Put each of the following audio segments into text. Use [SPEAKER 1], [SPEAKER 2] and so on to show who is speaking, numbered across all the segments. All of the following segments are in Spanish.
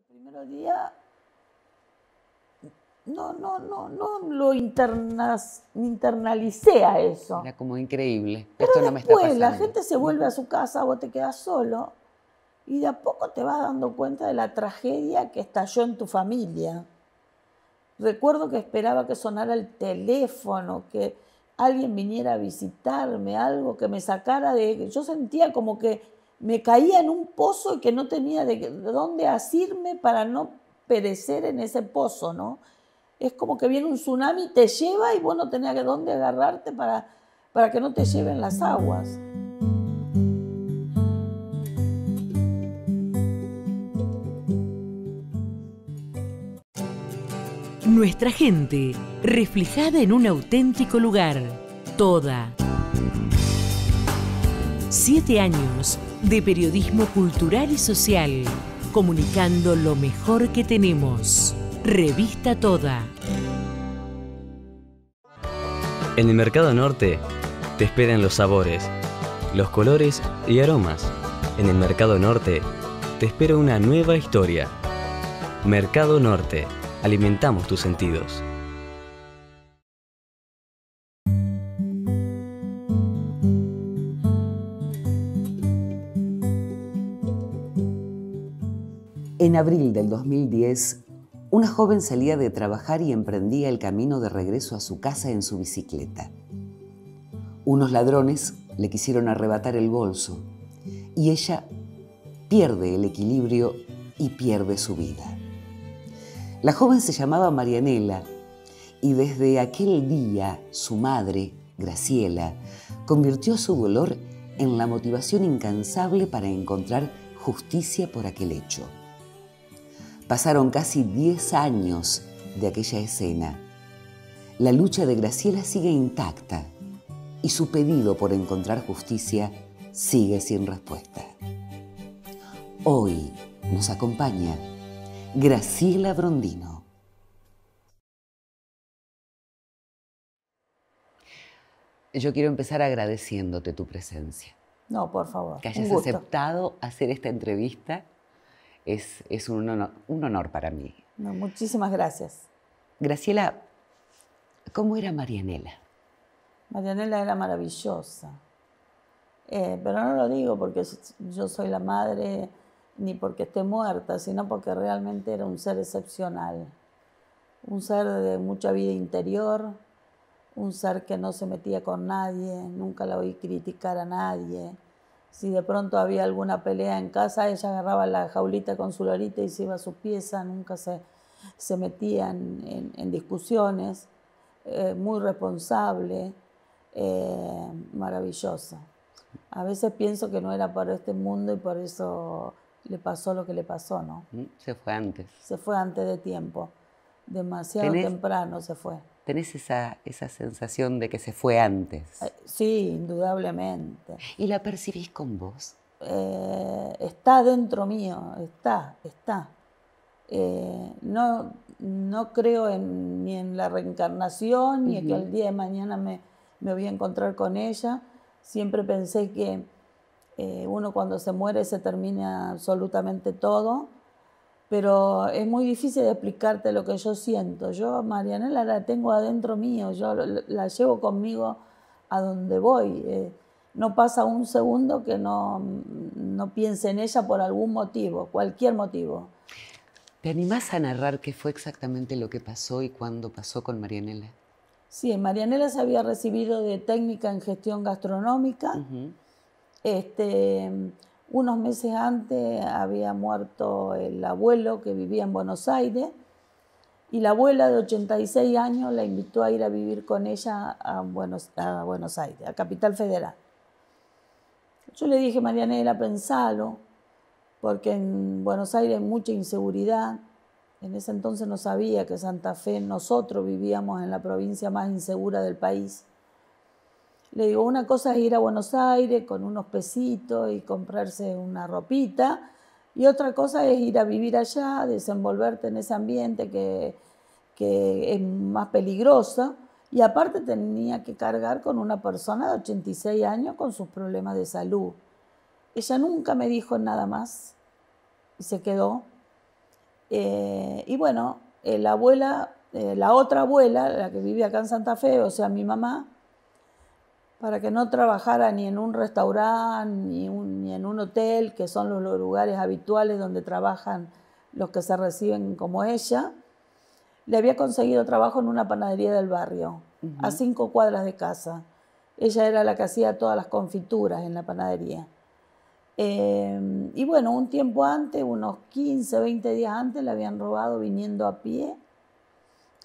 [SPEAKER 1] Primer día no lo internalicé a eso.
[SPEAKER 2] Era como increíble.
[SPEAKER 1] Pero
[SPEAKER 2] Esto no me está
[SPEAKER 1] después
[SPEAKER 2] pasando.
[SPEAKER 1] la gente se vuelve a su casa, vos te quedás solo y de a poco te vas dando cuenta de la tragedia que estalló en tu familia. Recuerdo que esperaba que sonara el teléfono, que alguien viniera a visitarme, algo que me sacara de... Yo sentía como que me caía en un pozo y que no tenía de dónde asirme para no perecer en ese pozo, ¿no? Es como que viene un tsunami, te lleva y vos no tenías de dónde agarrarte para que no te lleven las aguas.
[SPEAKER 3] Nuestra gente, reflejada en un auténtico lugar. Toda. 7 años de periodismo cultural y social, comunicando lo mejor que tenemos. Revista Toda.
[SPEAKER 4] En el Mercado Norte te esperan los sabores, los colores y aromas. En el Mercado Norte te espera una nueva historia. Mercado Norte. Alimentamos tus sentidos.
[SPEAKER 2] En abril del 2010, una joven salía de trabajar y emprendía el camino de regreso a su casa en su bicicleta. Unos ladrones le quisieron arrebatar el bolso y ella pierde el equilibrio y pierde su vida. La joven se llamaba Marianela y desde aquel día su madre, Graciela, convirtió su dolor en la motivación incansable para encontrar justicia por aquel hecho. Pasaron casi 10 años de aquella escena. La lucha de Graciela sigue intacta y su pedido por encontrar justicia sigue sin respuesta. Hoy nos acompaña Graciela Brondino. Yo quiero empezar agradeciéndote tu presencia.
[SPEAKER 1] No, por favor.
[SPEAKER 2] Que hayas aceptado hacer esta entrevista es un honor para mí.
[SPEAKER 1] No, muchísimas gracias.
[SPEAKER 2] Graciela, ¿cómo era Marianela?
[SPEAKER 1] Marianela era maravillosa. Pero no lo digo porque yo soy la madre ni porque esté muerta, sino porque realmente era un ser excepcional. Un ser de mucha vida interior, un ser que no se metía con nadie, nunca la oí criticar a nadie. Si de pronto había alguna pelea en casa, ella agarraba la jaulita con su lorita y se iba a su pieza, nunca se metía en discusiones, muy responsable, maravillosa. A veces pienso que no era para este mundo y por eso le pasó lo que le pasó, ¿no?
[SPEAKER 2] Se fue antes.
[SPEAKER 1] Se fue antes de tiempo, demasiado temprano se fue.
[SPEAKER 2] ¿Tenés esa sensación de que se fue antes?
[SPEAKER 1] Sí, indudablemente.
[SPEAKER 2] ¿Y la percibís con vos?
[SPEAKER 1] Está dentro mío, está. No creo ni en la reencarnación, ni en que el día de mañana me voy a encontrar con ella. Siempre pensé que uno cuando se muere se termina absolutamente todo, pero es muy difícil de explicarte lo que yo siento. Yo a Marianela la tengo adentro mío, yo la llevo conmigo a donde voy. No pasa un segundo que no piense en ella por algún motivo, cualquier motivo.
[SPEAKER 2] ¿Te animás a narrar qué fue exactamente lo que pasó y cuándo pasó con Marianela?
[SPEAKER 1] Sí, Marianela se había recibido de técnica en gestión gastronómica. Unos meses antes había muerto el abuelo que vivía en Buenos Aires y la abuela de 86 años la invitó a ir a vivir con ella a Buenos Aires, a Capital Federal. Yo le dije, Marianela, pensalo, porque en Buenos Aires hay mucha inseguridad. En ese entonces no sabía que Santa Fe, nosotros vivíamos en la provincia más insegura del país. Le digo, una cosa es ir a Buenos Aires con unos pesitos y comprarse una ropita, y otra cosa es ir a vivir allá, desenvolverte en ese ambiente que es más peligroso, y aparte tenía que cargar con una persona de 86 años con sus problemas de salud. Ella nunca me dijo nada más y se quedó. Y bueno, la abuela, la otra abuela, la que vivía acá en Santa Fe, o sea, mi mamá, para que no trabajara ni en un restaurante ni en un hotel, que son los lugares habituales donde trabajan los que se reciben como ella, le había conseguido trabajo en una panadería del barrio, a 5 cuadras de casa. Ella era la que hacía todas las confituras en la panadería. Y bueno, un tiempo antes, unos 15, 20 días antes, le habían robado viniendo a pie,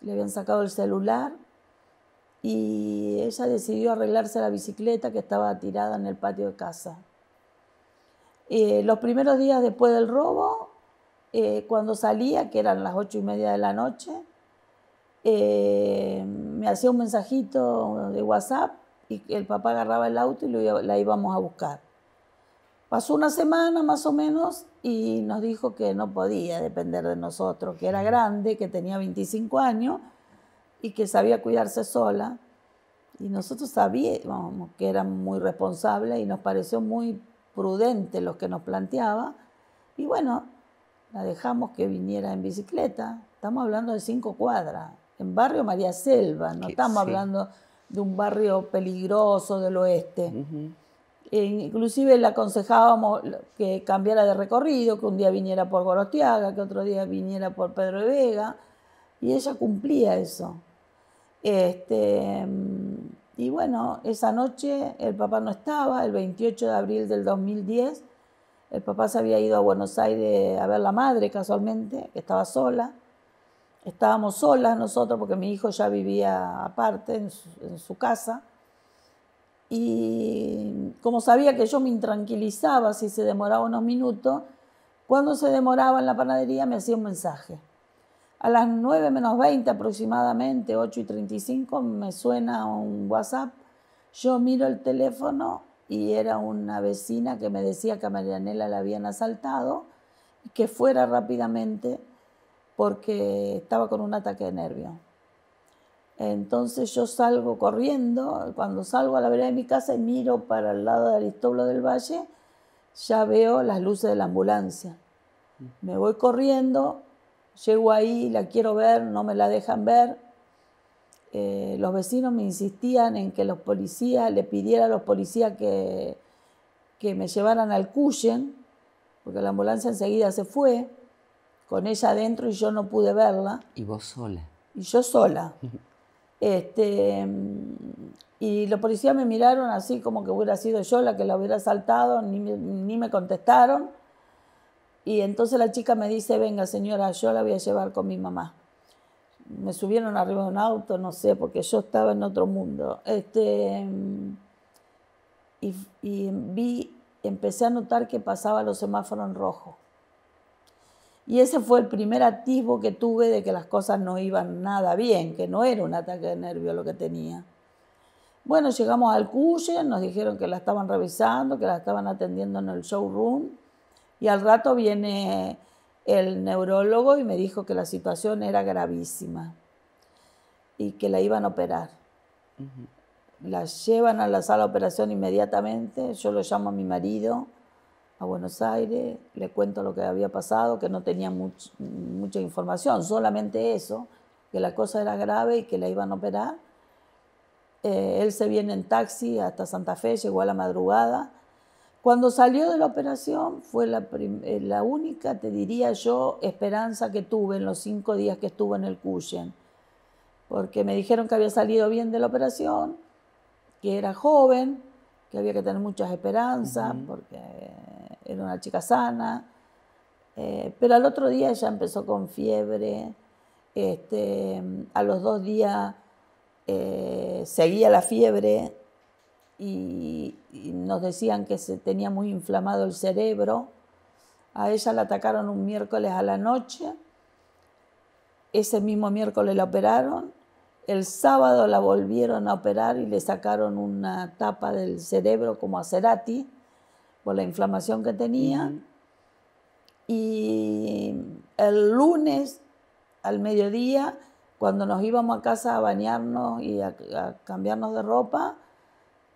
[SPEAKER 1] le habían sacado el celular y ella decidió arreglarse la bicicleta que estaba tirada en el patio de casa. Los primeros días después del robo, cuando salía, que eran las 8:30 de la noche, me hacía un mensajito de WhatsApp y el papá agarraba el auto y la íbamos a buscar. Pasó una semana más o menos y nos dijo que no podía depender de nosotros, que era grande, que tenía 25 años y que sabía cuidarse sola. Y nosotros sabíamos que era muy responsable y nos pareció muy prudente lo que nos planteaba. Y bueno, la dejamos que viniera en bicicleta. Estamos hablando de 5 cuadras, en barrio María Selva, no estamos hablando de un barrio peligroso del oeste. Inclusive le aconsejábamos que cambiara de recorrido, que un día viniera por Gorostiaga, que otro día viniera por Pedro de Vega, y ella cumplía eso. Y bueno, esa noche el papá no estaba, el 28 de abril del 2010, el papá se había ido a Buenos Aires a ver la madre casualmente, que estaba sola. Estábamos solas nosotros porque mi hijo ya vivía aparte en su casa. Y como sabía que yo me intranquilizaba si se demoraba unos minutos, cuando se demoraba en la panadería me hacía un mensaje. A las 9 menos 20 aproximadamente, 8:35, me suena un WhatsApp. Yo miro el teléfono y era una vecina que me decía que a Marianela la habían asaltado y que fuera rápidamente porque estaba con un ataque de nervios. Entonces yo salgo corriendo, cuando salgo a la vereda de mi casa y miro para el lado de Aristóbulo del Valle, ya veo las luces de la ambulancia. Me voy corriendo, llego ahí, la quiero ver, no me la dejan ver. Los vecinos me insistían en que los policías, le pidiera a los policías que me llevaran al Cuyen, porque la ambulancia enseguida se fue, con ella adentro y yo no pude verla.
[SPEAKER 2] ¿Y vos sola?
[SPEAKER 1] Y yo sola. Y los policías me miraron así como que hubiera sido yo la que la hubiera asaltado, ni me contestaron. Y entonces la chica me dice, venga señora, yo la voy a llevar con mi mamá. Me subieron arriba de un auto, no sé, porque yo estaba en otro mundo. Empecé a notar que pasaba los semáforos en rojo. Y ese fue el primer atisbo que tuve de que las cosas no iban nada bien, que no era un ataque de nervio lo que tenía. Bueno, llegamos al Cuyen, nos dijeron que la estaban revisando, que la estaban atendiendo en el showroom, y al rato viene el neurólogo y me dijo que la situación era gravísima y que la iban a operar. La llevan a la sala de operación inmediatamente, yo lo llamo a mi marido a Buenos Aires, le cuento lo que había pasado, que no tenía mucha información, solamente eso, que la cosa era grave y que la iban a operar. Él se viene en taxi hasta Santa Fe, llegó a la madrugada. Cuando salió de la operación fue la única, te diría yo, esperanza que tuve en los 5 días que estuve en el Cuyen, porque me dijeron que había salido bien de la operación, que era joven, que había que tener muchas esperanzas, porque era una chica sana, pero al otro día ella empezó con fiebre, a los 2 días seguía la fiebre y nos decían que se tenía muy inflamado el cerebro. A ella la atacaron un miércoles a la noche, ese mismo miércoles la operaron. El sábado la volvieron a operar y le sacaron una tapa del cerebro como a Cerati por la inflamación que tenía. Y el lunes al mediodía, cuando nos íbamos a casa a bañarnos y a cambiarnos de ropa,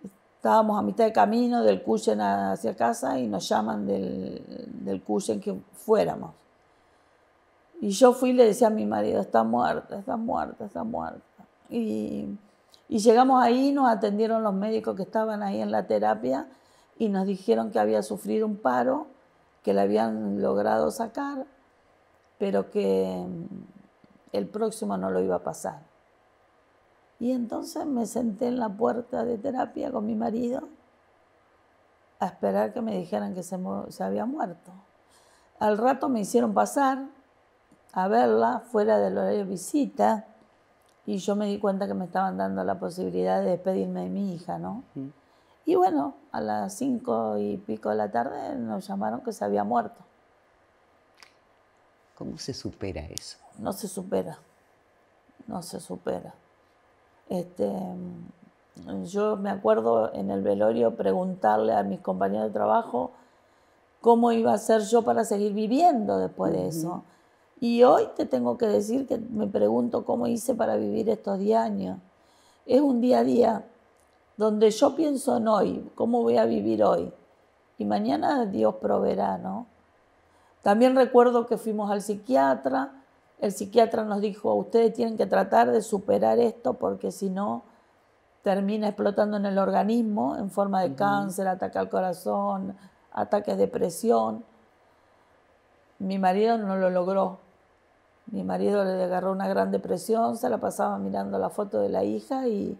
[SPEAKER 1] estábamos a mitad de camino del Cuyen hacia casa y nos llaman del Cuyen que fuéramos. Y yo fui y le decía a mi marido, está muerta, está muerta, está muerta. Y llegamos ahí, nos atendieron los médicos que estaban ahí en la terapia y nos dijeron que había sufrido un paro, que la habían logrado sacar, pero que el próximo no lo iba a pasar. Y entonces me senté en la puerta de terapia con mi marido a esperar que me dijeran que se había muerto. Al rato me hicieron pasar a verla fuera del horario de visita y yo me di cuenta que me estaban dando la posibilidad de despedirme de mi hija, ¿no? Y bueno, a las 5 y pico de la tarde nos llamaron que se había muerto.
[SPEAKER 2] ¿Cómo se supera eso?
[SPEAKER 1] No se supera, no se supera. Yo me acuerdo en el velorio preguntarle a mis compañeros de trabajo cómo iba a ser yo para seguir viviendo después de eso. Y hoy te tengo que decir que me pregunto cómo hice para vivir estos 10 años. Es un día a día donde yo pienso en hoy, cómo voy a vivir hoy. Y mañana Dios proveerá, ¿no? También recuerdo que fuimos al psiquiatra. El psiquiatra nos dijo, ustedes tienen que tratar de superar esto porque si no termina explotando en el organismo en forma de cáncer, ataque al corazón, ataques de presión. Mi marido no lo logró. Mi marido le agarró una gran depresión, se la pasaba mirando la foto de la hija y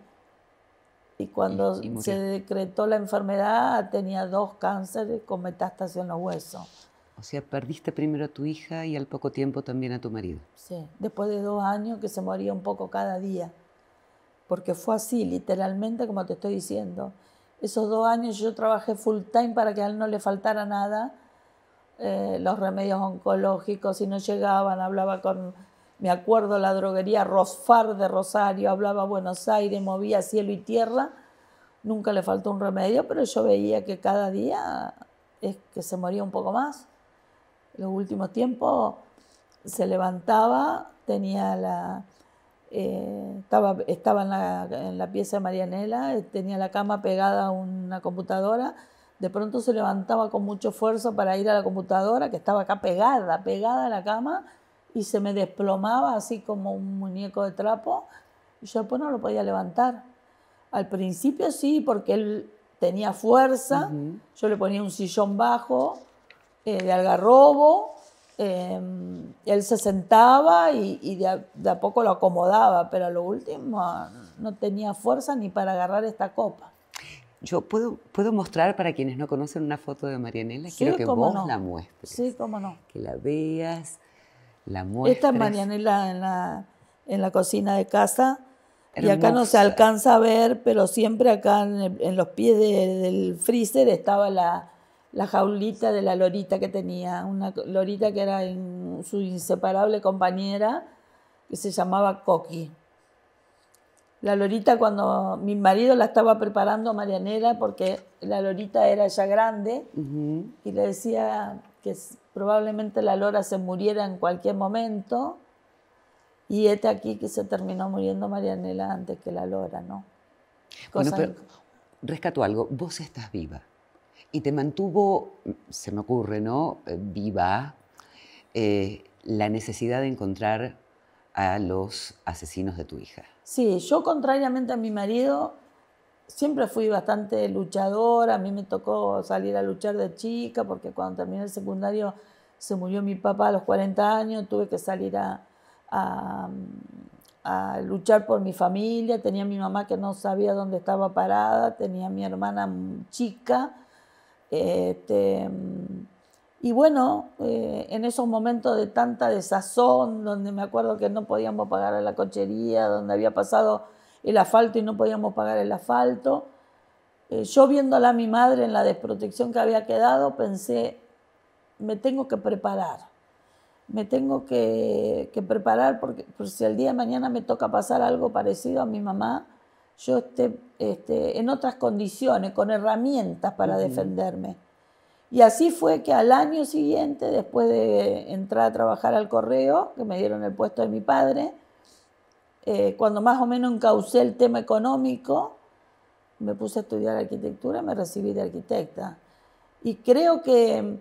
[SPEAKER 1] cuando se decretó la enfermedad tenía 2 cánceres con metástasis en los huesos.
[SPEAKER 2] O sea, perdiste primero a tu hija y al poco tiempo también a tu marido.
[SPEAKER 1] Sí, después de 2 años que se moría un poco cada día. Porque fue así, literalmente, como te estoy diciendo. Esos 2 años yo trabajé full time para que a él no le faltara nada. Los remedios oncológicos, si no llegaban, hablaba con, me acuerdo, la droguería Rosfar de Rosario, hablaba Buenos Aires, movía cielo y tierra. Nunca le faltó un remedio, pero yo veía que cada día es que se moría un poco más. Los últimos tiempos se levantaba, tenía estaba en la pieza de Marianela, tenía la cama pegada a una computadora, de pronto se levantaba con mucho esfuerzo para ir a la computadora, que estaba acá pegada a la cama, y se me desplomaba así como un muñeco de trapo, y yo después no lo podía levantar. Al principio sí, porque él tenía fuerza, yo le ponía un sillón bajo, de algarrobo, él se sentaba y de a poco lo acomodaba, pero a lo último no tenía fuerza ni para agarrar esta copa.
[SPEAKER 2] Yo puedo mostrar para quienes no conocen una foto de Marianela. Sí, quiero que vos la muestres.
[SPEAKER 1] Sí, cómo no.
[SPEAKER 2] Que la veas, la muestres.
[SPEAKER 1] Esta es Marianela en la cocina de casa. Hermosa. Y acá no se alcanza a ver, pero siempre acá en los pies del freezer estaba la jaulita de la lorita que tenía, una lorita que era su inseparable compañera, que se llamaba Coqui. La lorita, cuando mi marido la estaba preparando a Marianela, porque la lorita era ya grande, y le decía que probablemente la lora se muriera en cualquier momento, y este aquí que se terminó muriendo Marianela antes que la lora, ¿no?
[SPEAKER 2] Bueno, pero rescato algo, vos estás viva. Y te mantuvo, se me ocurre, ¿no?, viva, la necesidad de encontrar a los asesinos de tu hija.
[SPEAKER 1] Sí, yo contrariamente a mi marido siempre fui bastante luchadora. A mí me tocó salir a luchar de chica porque cuando terminé el secundario se murió mi papá a los 40 años. Tuve que salir a luchar por mi familia. Tenía a mi mamá que no sabía dónde estaba parada. Tenía a mi hermana chica. Y bueno, en esos momentos de tanta desazón, donde me acuerdo que no podíamos pagar la cochería, donde había pasado el asfalto y no podíamos pagar el asfalto, yo viéndola a mi madre en la desprotección que había quedado, pensé, me tengo que preparar. Me tengo que preparar porque si el día de mañana me toca pasar algo parecido a mi mamá, yo esté en otras condiciones, con herramientas para defenderme. Y así fue que al año siguiente, después de entrar a trabajar al correo, que me dieron el puesto de mi padre, cuando más o menos encaucé el tema económico, me puse a estudiar arquitectura y me recibí de arquitecta. Y creo que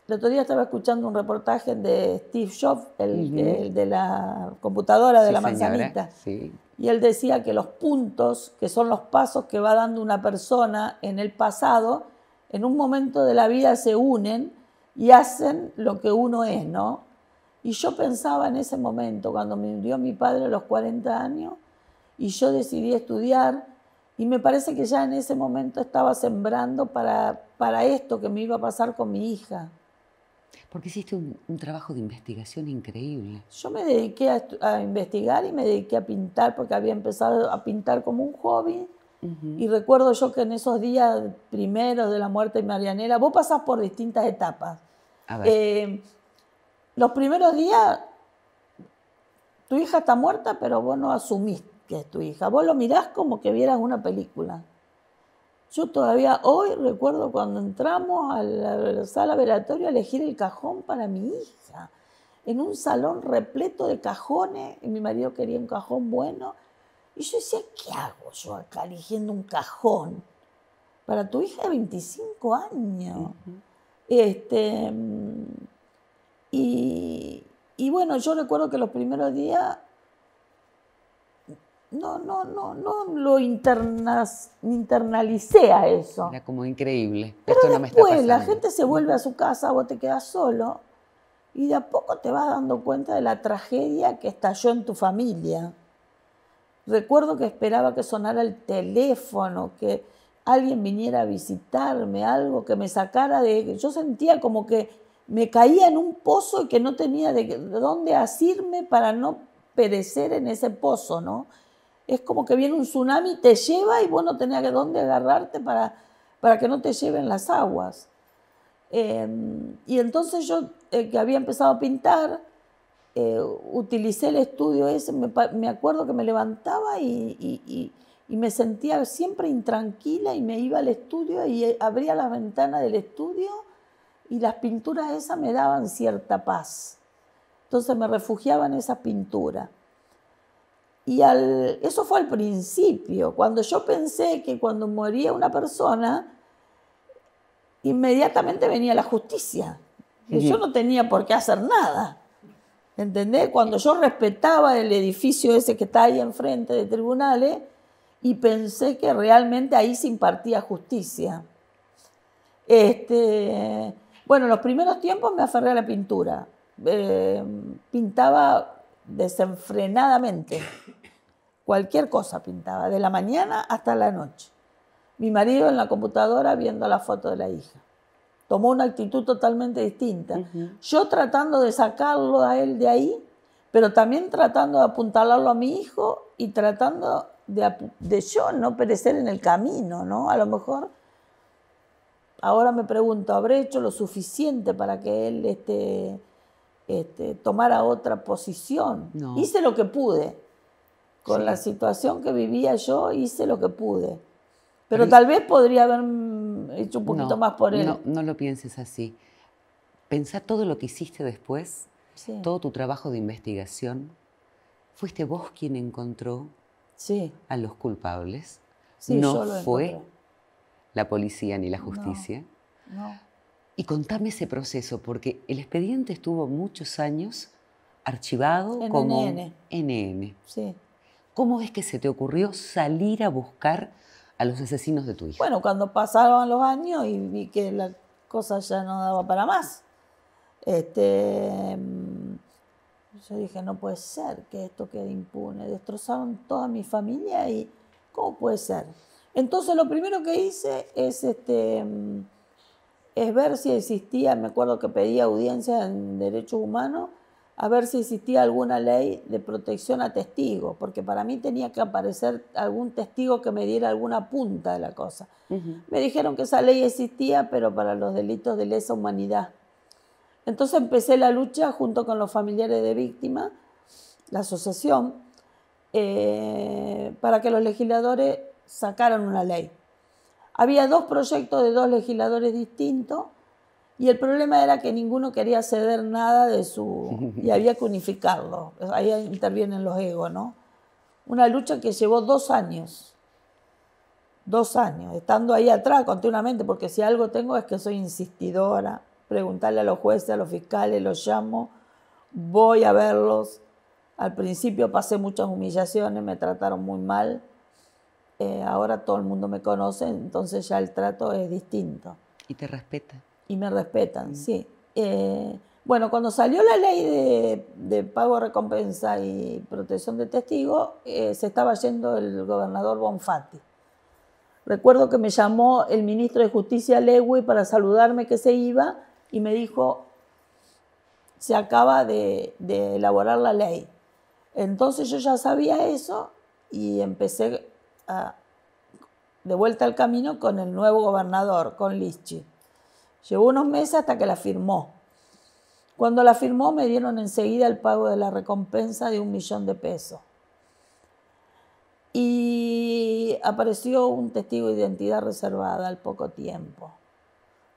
[SPEAKER 1] el otro día estaba escuchando un reportaje de Steve Jobs, el de la computadora de la manzanita.
[SPEAKER 2] Sí.
[SPEAKER 1] Y él decía que los puntos, que son los pasos que va dando una persona en el pasado, en un momento de la vida se unen y hacen lo que uno es, ¿no? Y yo pensaba en ese momento, cuando me murió mi padre a los 40 años, y yo decidí estudiar, y me parece que ya en ese momento estaba sembrando para esto que me iba a pasar con mi hija.
[SPEAKER 2] Porque hiciste un trabajo de investigación increíble.
[SPEAKER 1] Yo me dediqué a investigar y me dediqué a pintar, porque había empezado a pintar como un hobby. Y recuerdo yo que en esos días primeros de la muerte de Marianela, vos pasás por distintas etapas.
[SPEAKER 2] A ver.
[SPEAKER 1] Los primeros días, tu hija está muerta, pero vos no asumís que es tu hija. Vos lo mirás como que vieras una película. Yo todavía hoy recuerdo cuando entramos a la sala velatoria a elegir el cajón para mi hija. En un salón repleto de cajones, y mi marido quería un cajón bueno. Y yo decía, ¿qué hago yo acá eligiendo un cajón? Para tu hija de 25 años. Y bueno, yo recuerdo que los primeros días no lo internalicé a eso.
[SPEAKER 2] Era como increíble.
[SPEAKER 1] Pero
[SPEAKER 2] esto no me está
[SPEAKER 1] después
[SPEAKER 2] pasando.
[SPEAKER 1] la gente se vuelve a su casa, vos te quedás solo y de a poco te vas dando cuenta de la tragedia que estalló en tu familia. Recuerdo que esperaba que sonara el teléfono, que alguien viniera a visitarme, algo que me sacara de... Yo sentía como que me caía en un pozo y que no tenía de dónde asirme para no perecer en ese pozo, ¿no? Es como que viene un tsunami y te lleva y vos no tenías de dónde agarrarte para que no te lleven las aguas. Y entonces yo, que había empezado a pintar, utilicé el estudio ese, me acuerdo que me levantaba y me sentía siempre intranquila y me iba al estudio y abría las ventanas del estudio y las pinturas esas me daban cierta paz. Entonces me refugiaba en esa pintura. Y eso fue al principio, cuando yo pensé que cuando moría una persona, inmediatamente venía la justicia. Que yo no tenía por qué hacer nada. ¿Entendés? Cuando yo respetaba el edificio ese que está ahí enfrente de tribunales y pensé que realmente ahí se impartía justicia. Bueno, en los primeros tiempos me aferré a la pintura. Pintaba desenfrenadamente. Cualquier cosa pintaba, de la mañana hasta la noche. Mi marido en la computadora viendo la foto de la hija. Tomó una actitud totalmente distinta. Yo tratando de sacarlo a él de ahí, pero también tratando de apuntalarlo a mi hijo y tratando de yo no perecer en el camino, ¿no? A lo mejor, ahora me pregunto, ¿habré hecho lo suficiente para que él tomara otra posición?
[SPEAKER 2] No.
[SPEAKER 1] Hice lo que pude. Con la situación que vivía yo, hice lo que pude. Pero tal vez podría haber hecho un poquito más por él.
[SPEAKER 2] No lo pienses así. Pensá todo lo que hiciste después, todo tu trabajo de investigación. Fuiste vos quien encontró a los culpables.
[SPEAKER 1] Sí,
[SPEAKER 2] no
[SPEAKER 1] yo lo
[SPEAKER 2] fue
[SPEAKER 1] encontré.
[SPEAKER 2] La policía ni la justicia.
[SPEAKER 1] No.
[SPEAKER 2] Y contame ese proceso, porque el expediente estuvo muchos años archivado
[SPEAKER 1] En
[SPEAKER 2] como
[SPEAKER 1] NN.
[SPEAKER 2] NN.
[SPEAKER 1] Sí.
[SPEAKER 2] ¿Cómo es que se te ocurrió salir a buscar a los asesinos de tu hija?
[SPEAKER 1] Bueno, cuando pasaron los años y vi que la cosa ya no daba para más, yo dije, no puede ser que esto quede impune. Destrozaron toda mi familia y ¿cómo puede ser? Entonces lo primero que hice es ver si existía, me acuerdo que pedí audiencia en derechos humanos, a ver si existía alguna ley de protección a testigos, porque para mí tenía que aparecer algún testigo que me diera alguna punta de la cosa. Me dijeron que esa ley existía, pero para los delitos de lesa humanidad. Entonces empecé la lucha junto con los familiares de víctimas, la asociación, para que los legisladores sacaran una ley. Había 2 proyectos de 2 legisladores distintos, y el problema era que ninguno quería ceder nada de su... y había que unificarlo. Ahí intervienen los egos, ¿no? Una lucha que llevó 2 años. 2 años, estando ahí atrás continuamente, porque si algo tengo es que soy insistidora. preguntarle a los jueces, a los fiscales, los llamo, voy a verlos. Al principio pasé muchas humillaciones, me trataron muy mal. Ahora todo el mundo me conoce, entonces ya el trato es distinto.
[SPEAKER 2] ¿Y te respeta?
[SPEAKER 1] Y me respetan, sí. Bueno, cuando salió la ley de pago, recompensa y protección de testigos, se estaba yendo el gobernador Bonfatti. Recuerdo que me llamó el ministro de Justicia, Lewy, para saludarme que se iba y me dijo, se acaba de elaborar la ley. Entonces yo ya sabía eso y empecé de vuelta al camino con el nuevo gobernador, con Lischy. Llevó unos meses hasta que la firmó. Cuando la firmó me dieron enseguida el pago de la recompensa de 1 millón de pesos. Y apareció un testigo de identidad reservada al poco tiempo.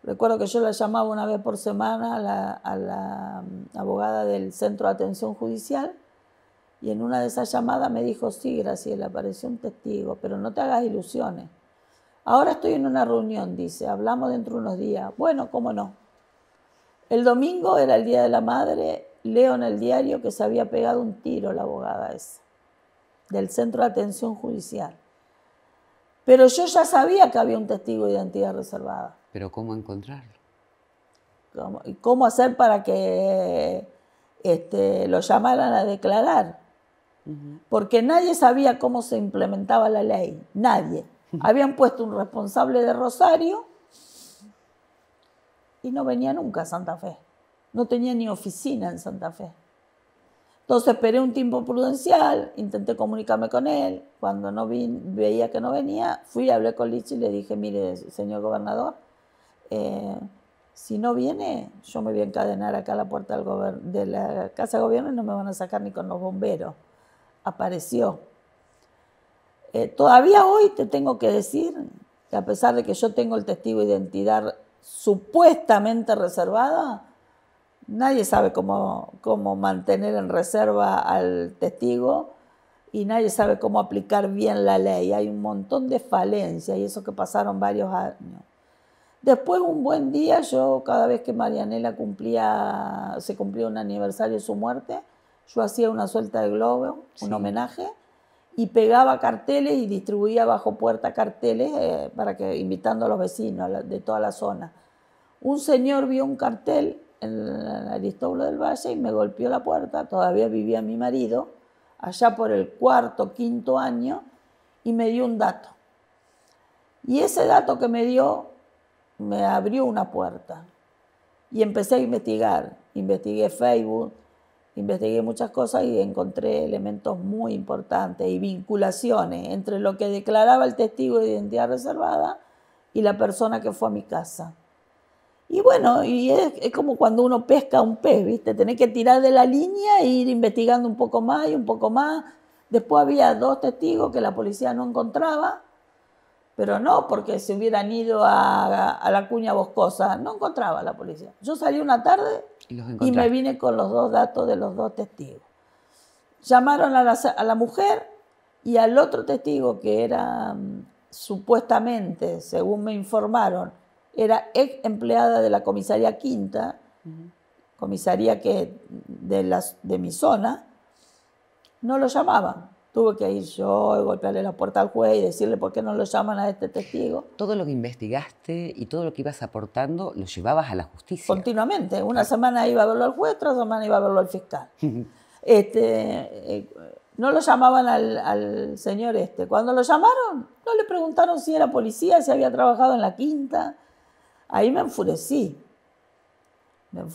[SPEAKER 1] Recuerdo que yo la llamaba una vez por semana a la abogada del Centro de Atención Judicial y en una de esas llamadas me dijo, sí, Graciela, apareció un testigo, pero no te hagas ilusiones. Ahora estoy en una reunión, dice, hablamos dentro de unos días. Bueno, cómo no. El domingo era el Día de la Madre, leo en el diario que se había pegado un tiro la abogada esa, del Centro de Atención Judicial. Pero yo ya sabía que había un testigo de identidad reservada.
[SPEAKER 2] ¿Pero cómo encontrarlo?
[SPEAKER 1] ¿Cómo hacer para que lo llamaran a declarar? Porque nadie sabía cómo se implementaba la ley, nadie. Habían puesto un responsable de Rosario y no venía nunca a Santa Fe. No tenía ni oficina en Santa Fe. Entonces esperé un tiempo prudencial, intenté comunicarme con él. Cuando no veía que no venía, fui, hablé con Lischy y le dije, mire, señor gobernador, si no viene, yo me voy a encadenar acá a la puerta de la Casa de Gobierno y no me van a sacar ni con los bomberos. Apareció. Todavía hoy te tengo que decir que a pesar de que yo tengo el testigo de identidad supuestamente reservada, nadie sabe cómo mantener en reserva al testigo y nadie sabe cómo aplicar bien la ley. Hay un montón de falencias y eso que pasaron varios años. Después, un buen día, yo cada vez que Marianela se cumplía un aniversario de su muerte, yo hacía una suelta de globo, un homenaje, y pegaba carteles y distribuía bajo puerta carteles invitando a los vecinos de toda la zona. Un señor vio un cartel en Aristóbulo del Valle y me golpeó la puerta, todavía vivía mi marido, allá por el 4º, 5º año, y me dio un dato. Y ese dato que me dio me abrió una puerta. Y empecé a investigar. Investigué Facebook, investigué muchas cosas y encontré elementos muy importantes y vinculaciones entre lo que declaraba el testigo de identidad reservada y la persona que fue a mi casa. Y bueno, y es como cuando uno pesca un pez, ¿viste? Tenés que tirar de la línea e ir investigando un poco más y un poco más. Después había 2 testigos que la policía no encontraba, pero no porque se hubieran ido a la cuña boscosa, no encontraba la policía. Yo salí una tarde y me vine con los 2 datos de los 2 testigos. Llamaron a la mujer y al otro testigo que era supuestamente, según me informaron, era ex empleada de la comisaría Quinta, comisaría que de mi zona, no lo llamaban. Tuve que ir yo y golpearle la puerta al juez y decirle por qué no lo llaman a este testigo.
[SPEAKER 2] Todo lo que investigaste y todo lo que ibas aportando lo llevabas a la justicia.
[SPEAKER 1] Continuamente. Una semana iba a verlo al juez, otra semana iba a verlo al fiscal. No lo llamaban al señor Cuando lo llamaron, no le preguntaron si era policía, si había trabajado en la Quinta. Ahí me enfurecí. Bueno,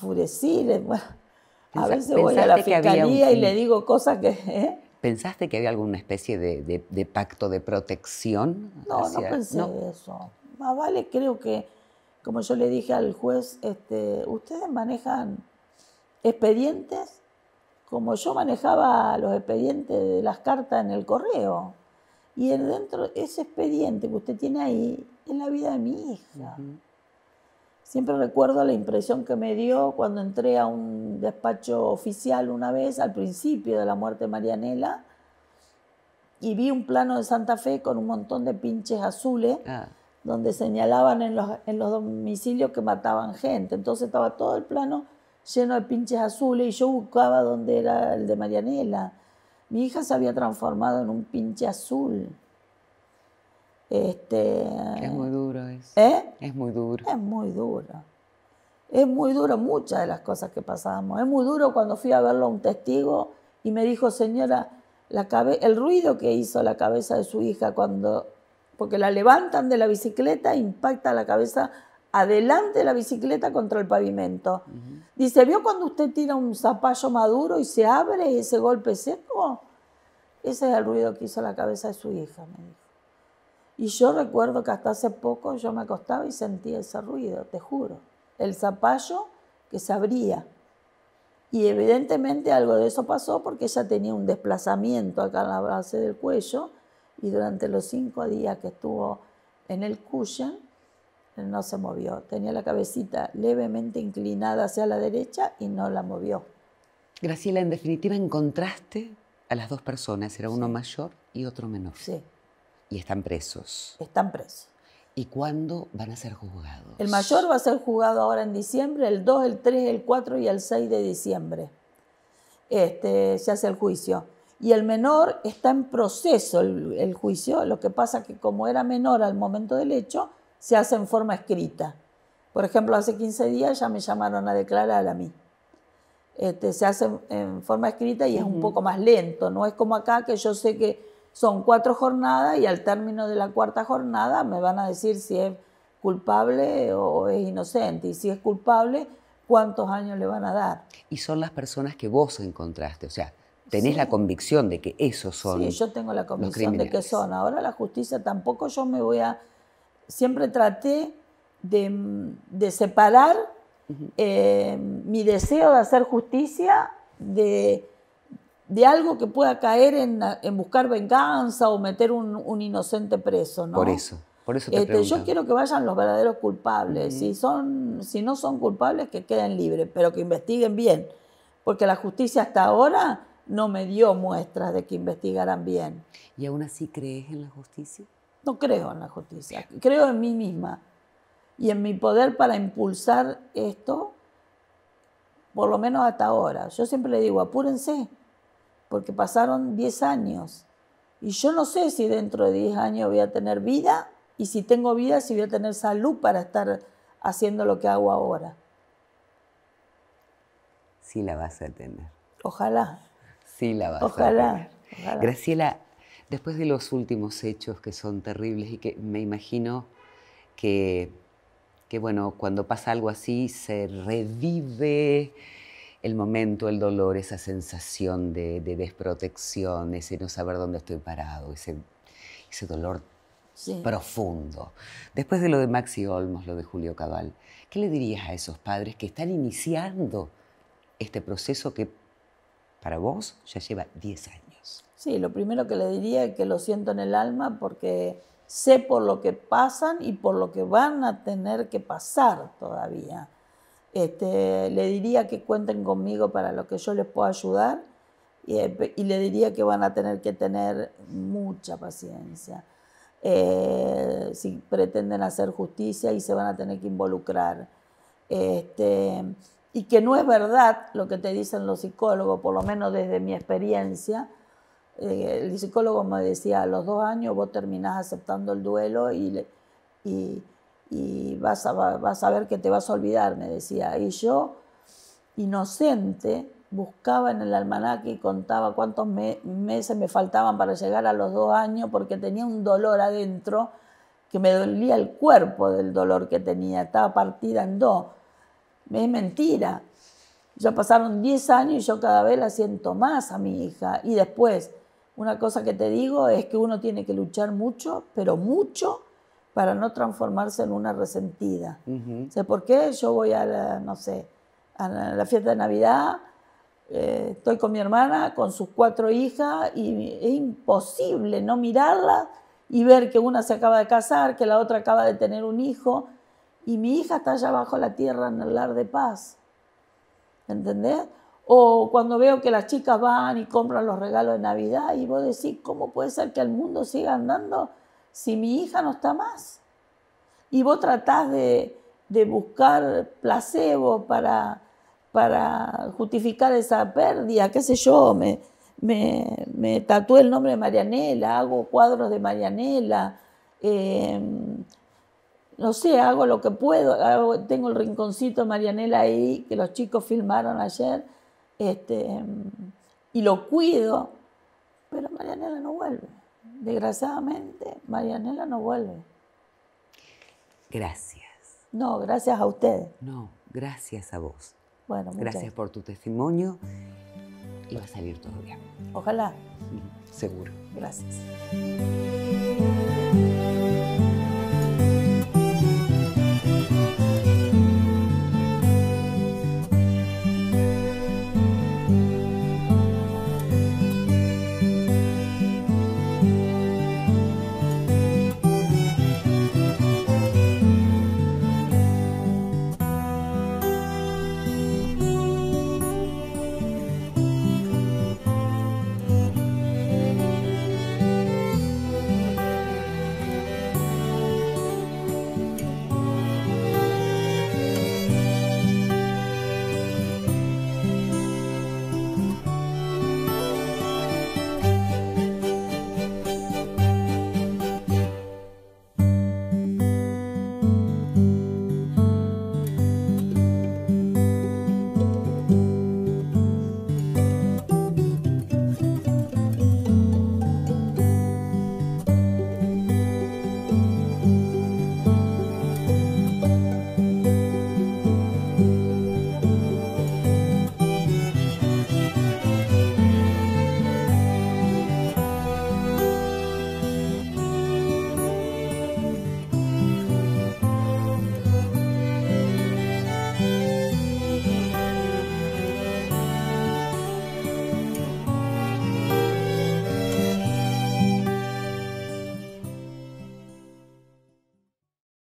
[SPEAKER 1] a veces voy a la fiscalía y le digo cosas que...
[SPEAKER 2] ¿Pensaste que había alguna especie de pacto de protección?
[SPEAKER 1] No pensé eso. Más vale, creo que, como yo le dije al juez, ustedes manejan expedientes como yo manejaba los expedientes de las cartas en el correo. Y dentro de ese expediente que usted tiene ahí es la vida de mi hija. Siempre recuerdo la impresión que me dio cuando entré a un despacho oficial una vez, al principio de la muerte de Marianela, y vi un plano de Santa Fe con un montón de pinches azules donde señalaban en los domicilios que mataban gente. Entonces estaba todo el plano lleno de pinches azules y yo buscaba dónde era el de Marianela. Mi hija se había transformado en un pinche azul.
[SPEAKER 2] Es muy duro eso. Es muy duro.
[SPEAKER 1] Es muy duro. Es muy duro muchas de las cosas que pasábamos. Es muy duro cuando fui a verlo a un testigo y me dijo, señora, el ruido que hizo la cabeza de su hija porque la levantan de la bicicleta, impacta la cabeza adelante de la bicicleta contra el pavimento. Dice, ¿vio cuando usted tira un zapallo maduro y se abre ese golpe seco? Ese es el ruido que hizo la cabeza de su hija, me dijo. Y yo recuerdo que hasta hace poco yo me acostaba y sentía ese ruido, te juro. El zapallo que se abría. Y evidentemente algo de eso pasó porque ella tenía un desplazamiento acá en la base del cuello y durante los 5 días que estuvo en el cushion no se movió. Tenía la cabecita levemente inclinada hacia la derecha y no la movió.
[SPEAKER 2] Graciela, en definitiva encontraste a las 2 personas, era uno mayor y otro menor.
[SPEAKER 1] Sí.
[SPEAKER 2] Y están presos.
[SPEAKER 1] Están presos.
[SPEAKER 2] ¿Y cuándo van a ser juzgados?
[SPEAKER 1] El mayor va a ser juzgado ahora en diciembre, el 2, el 3, el 4 y el 6 de diciembre. Se hace el juicio. Y el menor está en proceso el juicio, lo que pasa es que como era menor al momento del hecho, se hace en forma escrita. Por ejemplo, hace 15 días ya me llamaron a declarar a mí. Se hace en forma escrita y es un poco más lento, no es como acá que yo sé que son 4 jornadas y al término de la 4ª jornada me van a decir si es culpable o es inocente. Y si es culpable, ¿cuántos años le van a dar?
[SPEAKER 2] Y son las personas que vos encontraste, o sea, tenés la convicción de que esos son.
[SPEAKER 1] Sí, yo tengo la convicción de que son. Ahora la justicia tampoco yo me voy a... Siempre traté de separar mi deseo de hacer justicia de algo que pueda caer en buscar venganza o meter un inocente preso, ¿no?
[SPEAKER 2] Por eso te pregunto.
[SPEAKER 1] Yo quiero que vayan los verdaderos culpables. Si no son culpables, que queden libres, pero que investiguen bien. Porque la justicia hasta ahora no me dio muestras de que investigaran bien.
[SPEAKER 2] ¿Y aún así crees en la justicia?
[SPEAKER 1] No creo en la justicia. Creo en mí misma y en mi poder para impulsar esto, por lo menos hasta ahora. Yo siempre le digo, apúrense, porque pasaron 10 años. Y yo no sé si dentro de 10 años voy a tener vida, y si tengo vida, si voy a tener salud para estar haciendo lo que hago ahora.
[SPEAKER 2] Sí la vas a tener.
[SPEAKER 1] Ojalá.
[SPEAKER 2] Sí la vas a tener. Ojalá. Graciela, después de los últimos hechos que son terribles y que me imagino que bueno, cuando pasa algo así se revive el momento, el dolor, esa sensación de desprotección, ese no saber dónde estoy parado, ese dolor profundo. Después de lo de Maxi Olmos, lo de Julio Cabal, ¿qué le dirías a esos padres que están iniciando este proceso que para vos ya lleva 10 años?
[SPEAKER 1] Sí, lo primero que le diría es que lo siento en el alma porque sé por lo que pasan y por lo que van a tener que pasar todavía. Le diría que cuenten conmigo para lo que yo les pueda ayudar y le diría que van a tener que tener mucha paciencia si pretenden hacer justicia y se van a tener que involucrar. Y que no es verdad lo que te dicen los psicólogos, por lo menos desde mi experiencia. El psicólogo me decía, a los 2 años vos terminás aceptando el duelo y vas a ver que te vas a olvidar, me decía. Y yo, inocente, buscaba en el almanaque y contaba cuántos meses me faltaban para llegar a los 2 años porque tenía un dolor adentro que me dolía el cuerpo del dolor que tenía, estaba partida en 2. Es mentira. Ya pasaron 10 años y yo cada vez la siento más a mi hija. Y después, una cosa que te digo es que uno tiene que luchar mucho, pero mucho, para no transformarse en una resentida. ¿Sé por qué? Yo voy a la fiesta de Navidad, estoy con mi hermana, con sus 4 hijas, y es imposible no mirarla y ver que una se acaba de casar, que la otra acaba de tener un hijo, y mi hija está allá abajo la tierra en el lar de paz. ¿Entendés? O cuando veo que las chicas van y compran los regalos de Navidad y vos decís, ¿cómo puede ser que el mundo siga andando si mi hija no está más? y vos tratás de buscar placebo para justificar esa pérdida, qué sé yo, me tatué el nombre de Marianela, hago cuadros de Marianela, no sé, hago lo que puedo, tengo el rinconcito de Marianela ahí, que los chicos filmaron ayer, y lo cuido, pero Marianela no vuelve. Desgraciadamente, Marianela no vuelve.
[SPEAKER 2] Gracias.
[SPEAKER 1] No, gracias a ustedes.
[SPEAKER 2] No, gracias a vos.
[SPEAKER 1] Bueno,
[SPEAKER 2] gracias por tu testimonio y va a salir todo bien.
[SPEAKER 1] Ojalá.
[SPEAKER 2] Seguro.
[SPEAKER 1] Gracias.